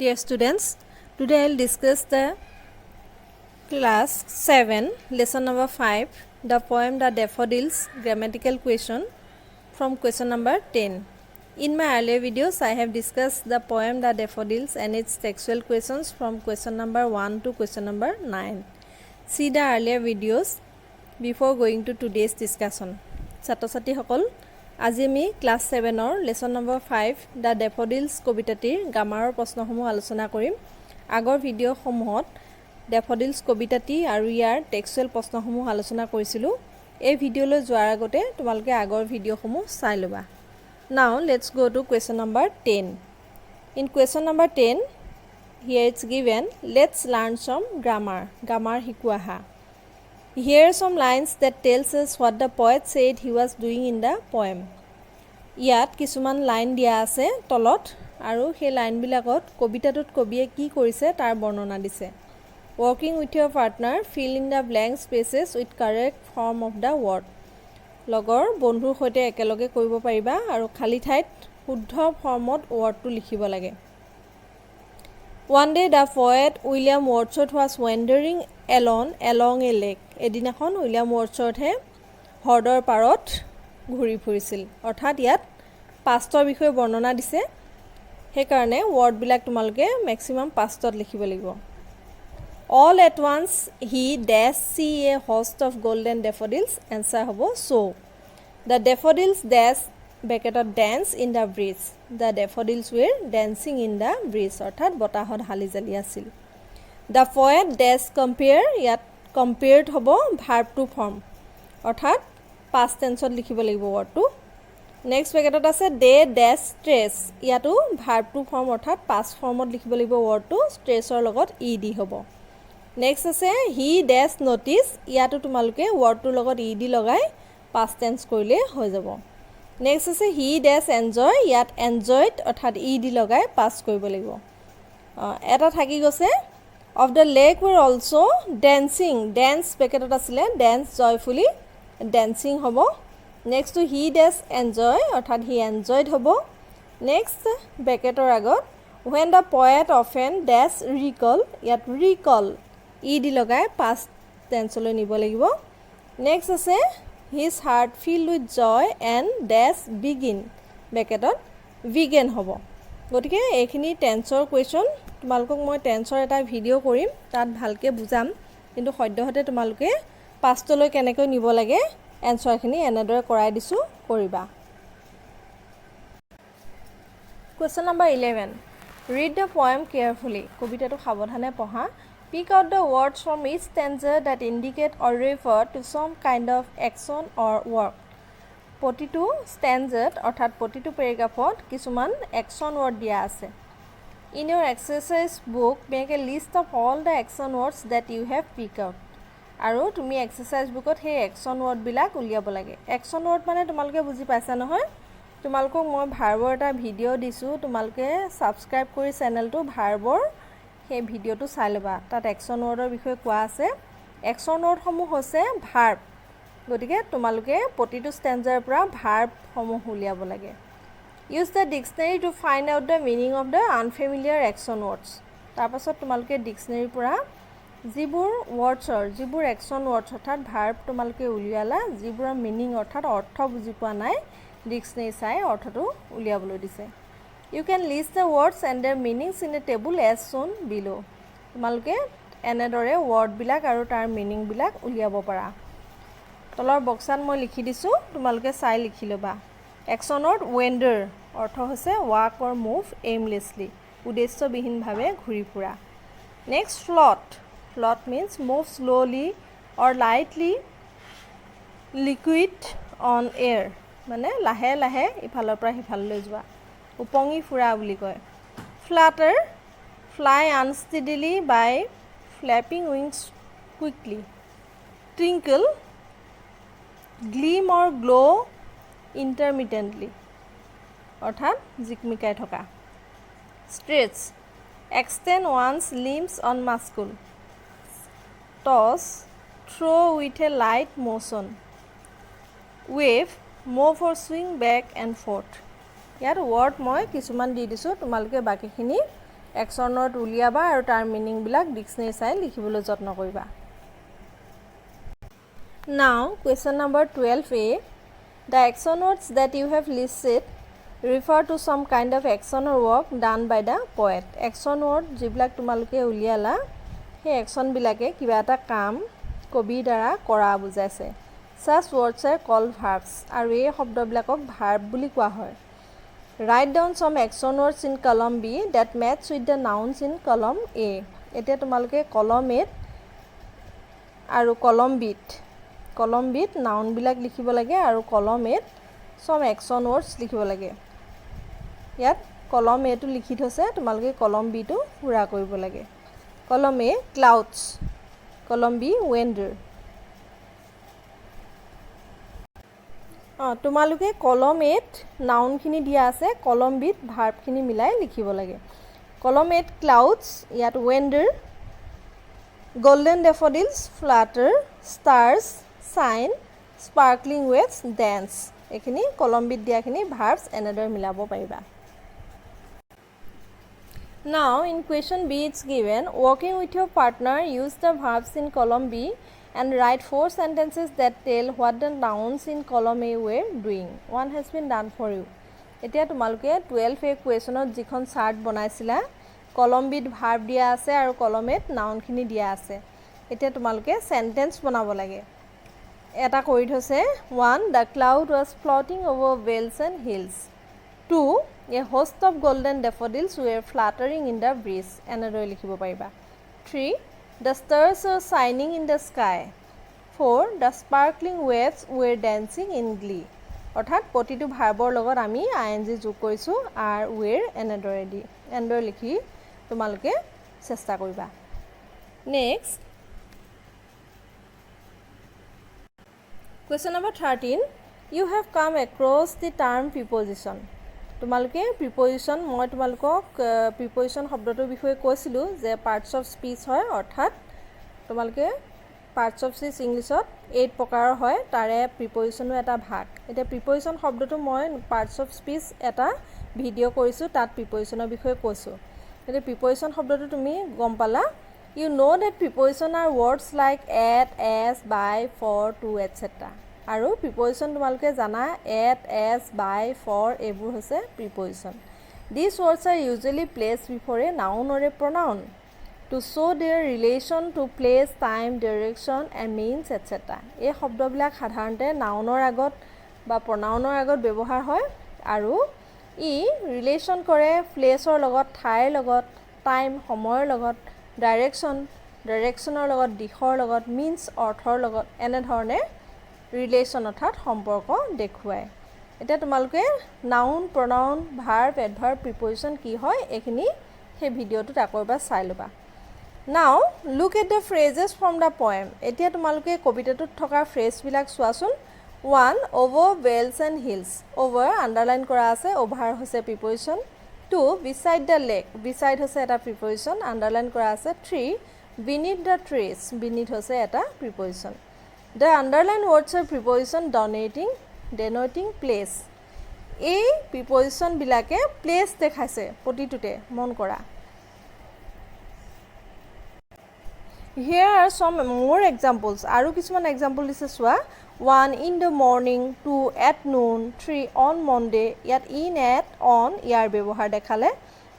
Dear students, today I will discuss the class 7, lesson number 5, the poem The Daffodils, grammatical question from question number 10. In my earlier videos, I have discussed the poem The Daffodils and its textual questions from question number 1 to question number 9. See the earlier videos before going to today's discussion. ছাত্ৰ-ছাত্ৰী সকল আজি আমি class 7ৰ lesson number 5 the ডেফোডিলছ কবিতাটিৰ গ্ৰামাৰৰ প্ৰশ্নসমূহ আলোচনা কৰিম। আগৰ ভিডিঅ'সমূহত ডেফোডিলছ কবিতাটি আৰু ইয়াৰ টেক্সচুৱেল প্ৰশ্নসমূহ আলোচনা কৰিছিলোঁ। এই ভিডিঅ'লৈ যোৱাৰ আগতে তোমালোকে আগৰ ভিডিঅ'সমূহ চাই ল'বা। Now let's go to question number 10. In question number 10, here it's given, let's learn some grammar. Grammar শিকোৱা হা। Here are some lines that tells us what the poet said he was doing in the poem. ইয়াত কিছুমান line দিয়া আছে তলত আৰু সেই লাইনবিলাকত কবিতাটোত কবিয়ে কি কৰিছে তাৰ বৰ্ণনা দিছে। Working with your partner, fill in the blank spaces with correct form of the word. লগৰ বন্ধুৰ সৈতে একেলগে কৰিব পাৰিবা আৰু খালী ঠাইত শুদ্ধ ফৰ্মত ৱৰ্ডটো লিখিব লাগে। One day the poet William Wordsworth was wandering alone along a lake. এদিনাখন উইলিয়াম ৱৰ্ডছৱৰ্থে হ্ৰদৰ পাৰত ঘূৰি ফুৰিছিল। অৰ্থাৎ ইয়াত পাষ্টৰ বিষয়ে বৰ্ণনা দিছে, সেইকাৰণে ৱৰ্ডবিলাক তোমালোকে মেক্সিমাম পাষ্টত লিখিব লাগিব। All at once he dash see a host of golden daffodils. Answer হ'ব so. The daffodils dash bracketত dance in the breeze. The daffodils were dancing in the breeze. অৰ্থাৎ বতাহত হালি জালি আছিল। The poet dash compare, ইয়াত compared হ'ব verb to form, অৰ্থাৎ past tenseত লিখিব লাগিব ৱৰ্ডটো। নেক্সট bracketত আছে they dash stress, ইয়াতো verb to form অৰ্থাৎ past formত লিখিব লাগিব ৱৰ্ডটো, stressৰ লগত ed হ'ব। নেক্সট আছে he dash notice, ইয়াতো তোমালোকে ৱৰ্ডটোৰ লগত ed লগাই past tense কৰিলে হৈ যাব। নেক্সট আছে he dash enjoy, ইয়াত enjoyed অৰ্থাৎ ed লগাই past কৰিব লাগিব। এটা থাকি গৈছে of the lake were also dancing, dance bracketত আছিলে dance joyfully, dancing হ'ব। Next to he dash enjoy অৰ্থাৎ he enjoyed হ'ব। নেক্সট ব্ৰেকেটৰ আগত when the poet often dash recall, ইয়াত recall ed লগাই past tenseলৈ নিব লাগিব। নেক্সট আছে his heart filled with joy and dash begin, ব্ৰেকেটত began হ'ব। গতিকে এইখিনি টেন্সৰ কুৱেশ্যন, তোমালোকক মই টেন্সৰ এটা ভিডিঅ' কৰিম, তাত ভালকৈ বুজাম, কিন্তু সদ্যহতে তোমালোকে পাষ্টলৈ কেনেকৈ নিব লাগে এনচাৰখিনি এনেদৰে কৰাই দিছোঁ, কৰিবা। Question number 11, read the poem carefully. কবিতাটো সাৱধানে পঢ়া। Pick out the words from each stanza that indicate or refer to some kind of action or work. প্ৰতিটো ষ্টেঞ্জাত অৰ্থাৎ প্ৰতিটো পেৰেগ্ৰাফত কিছুমান এক্সন ৱৰ্ড দিয়া আছে। In your exercise book, make a list of all the action words that you have picked out. আৰু তুমি exercise বুকত সেই এক্সন ৱৰ্ডবিলাক উলিয়াব লাগে। এক্সন ৱৰ্ড মানে তোমালোকে বুজি পাইছা নহয়? তোমালোকক মই ভাৰ্বৰ এটা ভিডিঅ' দিছোঁ, তোমালোকে ছাবস্ক্ৰাইব কৰি চেনেলটো ভাৰ্বৰ সেই ভিডিঅ'টো চাই ল'বা। তাত এক্সন ৱৰ্ডৰ বিষয়ে কোৱা আছে। এক্সন ৱৰ্ডসমূহ হৈছে ভাৰ্ব, গতিকে তোমালোকে প্ৰতিটো ষ্টেঞ্জাৰ পৰা ভাৰ্বসমূহ উলিয়াব লাগে। Use the dictionary to find out the meaning of the unfamiliar action words. তাৰপাছত তোমালোকে ডিক্সনেৰীৰ পৰা যিবোৰ ৱৰ্ডছৰ যিবোৰ এক্সন ৱৰ্ডছ অৰ্থাৎ ভাৰ্ব তোমালোকে উলিয়ালা, যিবোৰৰ মিনিং অৰ্থাৎ অৰ্থ বুজি পোৱা নাই, ডিক্সনেৰী চাই অৰ্থটো উলিয়াবলৈ দিছে। You can list the words and their meanings in a table as shown below. তোমালোকে এনেদৰে ৱৰ্ডবিলাক আৰু তাৰ মিনিংবিলাক উলিয়াব পাৰা। তলৰ বক্সাত মই লিখি দিছোঁ, তোমালোকে চাই লিখি ল'বা। এক্সন ৱৰ্ড ৱেণ্ডাৰ অৰ্থ হৈছে ৱাক অৰ মুভ এইমলেছলি, উদ্দেশ্যবিহীনভাৱে ঘূৰি ফুৰা। Next float, float means move slowly or lightly liquid on air, মানে লাহে লাহে ইফালৰ পৰা সিফাললৈ যোৱা, উপঙি ফুৰা বুলি কয়। Flutter, fly unsteadily by flapping wings quickly. Twinkle, gleam or glow' intermittently, অৰ্থাৎ জিকমিকাই থকা। Stretches, extend one's limbs on muscle. Toss, throw' with a light motion. Wave, move or swing back and forth. ইয়াত word মই কিছুমান দি দিছোঁ, তোমালোকে বাকীখিনি action word উলিয়াবা আৰু তাৰ মিনিং বিলাক ডিকচনাৰী চাই লিখিবলৈ যত্ন কৰিবা Now question number 12a The action words that you have listed refer to some kind of action or work done by the poet action word যিবিলাক তোমালোকে উলিয়ালা সেই action বিলাকে কিবা এটা কাম কবিৰ দ্বাৰা কৰা বুজাইছে Such words are called verbs আৰু এই শব্দবিলাকক verb বুলি কোৱা হয় Write down some action words in column B that match with the nouns in column A এতিয়া তোমালোকে column A আৰু column B noun বিলাক লিখিব লাগে আৰু column A some action words লিখিব লাগে ইয়াত column A টো লিখি থৈছে তোমালোকে column B টো পুৰা কৰিব লাগে column A clouds column B weather তোমালোকে column A noun খিনি দিয়া আছে column B verb খিনি মিলাই লিখিব লাগে column A clouds ইয়াত weather golden daffodils flutter stars shine sparkling waves dance এখিনি column B দিয়া খিনি verbs এনেদৰে মিলাব পাৰিবা Now in question B it's given working with your partner use the verbs in column B and write 4 sentences that tell what the nouns in column A were doing one has been done for you এতিয়া তোমালোকে 12a questionত যিখন shirt বনাইছিলা column B verb দিয়া আছে আৰু column A noun খিনি দিয়া আছে এতিয়া তোমালোকে sentence বনাব লাগে এটা কৰি থৈছে 1 the cloud was floating over vales and hills 2 a host of golden daffodils were fluttering in the breeze এনেদৰে লিখিব পাৰিবা 3 the stars were shining in the sky 4 the sparkling waves were dancing in glee অৰ্থাৎ প্ৰতিটো ভাৰ্বৰ লগত আমি ing যোগ কৰিছো are were এনেদৰে লিখি তোমালোকে চেষ্টা কৰিবা next Question number 13 You have come across the term preposition তোমালোকে preposition মই তোমালোকক preposition শব্দটোৰ বিষয়ে কৈছিলো যে parts of speech হয় অৰ্থাৎ তোমালোকে parts of speech ইংলিছত 8 প্ৰকাৰৰ হয় তাৰে prepositionৰ এটা ভাগ এটা preposition শব্দটো মই parts of speech এটা ভিডিও কৰিছো তাত prepositionৰ বিষয়ে কৈছো এটা preposition শব্দটো তুমি গম পালা You know that preposition are words like at, as, by, for, to, etc. আৰু preposition তোমালোকে জানা at, as, by, for এইবোৰ হৈছে preposition. These words are usually placed before a noun or a pronoun to show their relation to place, time, direction and means etc. এই শব্দবিলাক সাধাৰণতে নাউনৰ আগত বা প্ৰনাউনৰ আগত ব্যৱহাৰ হয় আৰু ই ৰিলেচন কৰে প্লেচৰ লগত ঠাইৰ লগত টাইম সময়ৰ লগত ডাইৰেকশ্যনৰ লগত দিশৰ লগত মিন্স অৰ্থৰ লগত এনে ধৰণে ৰিলেচন অৰ্থাৎ সম্পৰ্ক দেখুৱায় এটা তোমালোকে নাউন প্ৰনাউন ভাৰ্ব এডভাৰ্ব প্ৰিপজিশন কি হয় এখিনি হে ভিডিওটো আকৌবা চাই লবা Now look at the phrases from the poem এতিয়া তোমালোকে কবিতাটোত থকা ফ্ৰেজ বিলাক চোৱাচোন 1 over vales and hills over underline কৰা আছে over হৈছে প্ৰিপজিশন 2 beside the lake beside হৈছে এটা প্ৰিপজিশন underline কৰা আছে 3 beneath the trees beneath হৈছে এটা প্ৰিপজিশন The underline words are preposition denoting place এই প্ৰিপজিশন বিলাকে প্লেস দেখাইছে প্ৰতিটোতে মন কৰা Here are some more examples আৰু কিছুমান example দিছে চোৱা 1 in the morning 2 at noon 3 on Monday ইয়াত in at on ইয়াৰ ব্যৱহাৰ দেখালে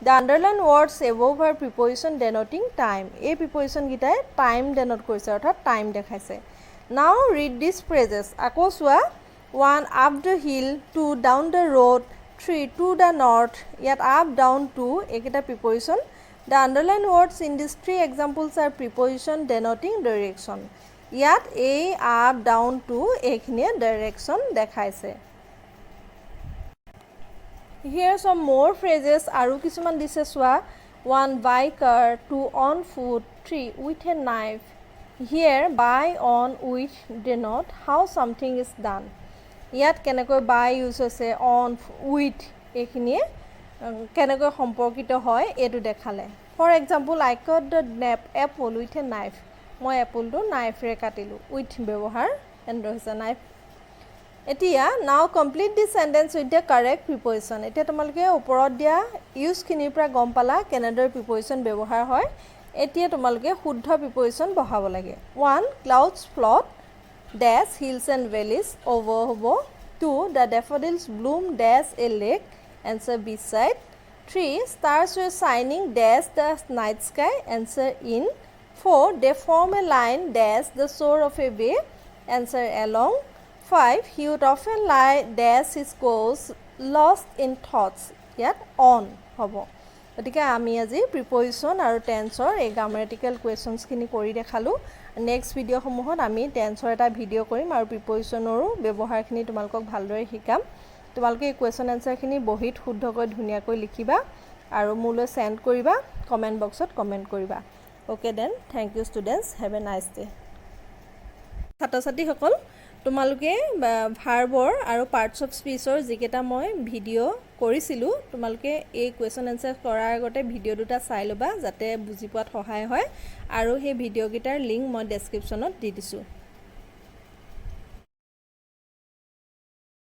The underline words above are preposition denoting time এই প্ৰিপজিশন গিটাই time denote কৰিছে অৰ্থাৎ time দেখাইছে Now read these phrases আকৌ চোৱা 1 up the hill 2 down the road 3 to the north ইয়াত up down to এইকেইটা প্ৰিপজিশন The underline words in these three examples are preposition denoting direction ইয়াত a up down to এইখিনিয়ে direction দেখাইছে Here some more phrases আৰু কিছুমান দিছে চোৱা 1 by car 2 on foot 3 with a knife Here by on with denote how something is done ইয়াত কেনেকৈ by use হৈছে on with এইখিনিয়ে কেনেকৈ সম্পৰ্কিত হয় এটো দেখালে For example I cut the apple with a knife মই এপলটো নাইফ ৰে কাটিলো with ব্যৱহাৰ এন্ড হৈছে নাইফ এতিয়া now complete the sentence with the correct preposition এতিয়া তোমালোকে ওপৰত দিয়া ইউজ খিনিৰ পৰা গম পালা কেনেদৰে প্ৰিপজিশন ব্যৱহাৰ হয় এতিয়া তোমালোকে শুদ্ধ প্ৰিপজিশন বহাব লাগে 1 clouds float dash hills and valleys over hobo 2 the daffodils bloom dash a lake answer B side 3 stars were shining dash the night sky answer in 4 they form a line dash the shore of a bay answer along 5 he would often lie dash his course lost in thoughts yet on hobo গতিকে আমি আজি প্ৰিপজিশন আৰু টেন্সৰ এই গ্ৰামাটিক্যাল কোৱেশ্চনছ খিনি কৰি দেখালো next video সমূহত আমি টেন্সৰ এটা ভিডিও কৰিম আৰু প্ৰিপজিশনৰো ব্যৱহাৰখিনি তোমালোকক ভালদৰে শিকাম তোমালোকে এই কোৱেশ্চন আনসাৰ খিনি বহিত শুদ্ধকৈ ধুনিয়াকৈ লিখিবা আৰু মোলৈ সেন্ড কৰিবা কমেন্ট বক্সত কমেন্ট কৰিবা okay then thank you students have a nice day ছাত্ৰ-ছাত্ৰী সকল তোমালোকে ভাৰ্বৰ আৰু পাৰ্টস অফ স্পীচৰ যিকেটা মই ভিডিও কৰিছিলো তোমালোকে এই কোৱেশ্চন আনসাৰ কৰাৰ আগতে ভিডিও দুটা চাই লবা যাতে বুজি পোৱাত সহায় হয় আৰু সেই ভিডিও গিটাৰ লিংক মই ডেসক্ৰিপচনত দি দিছো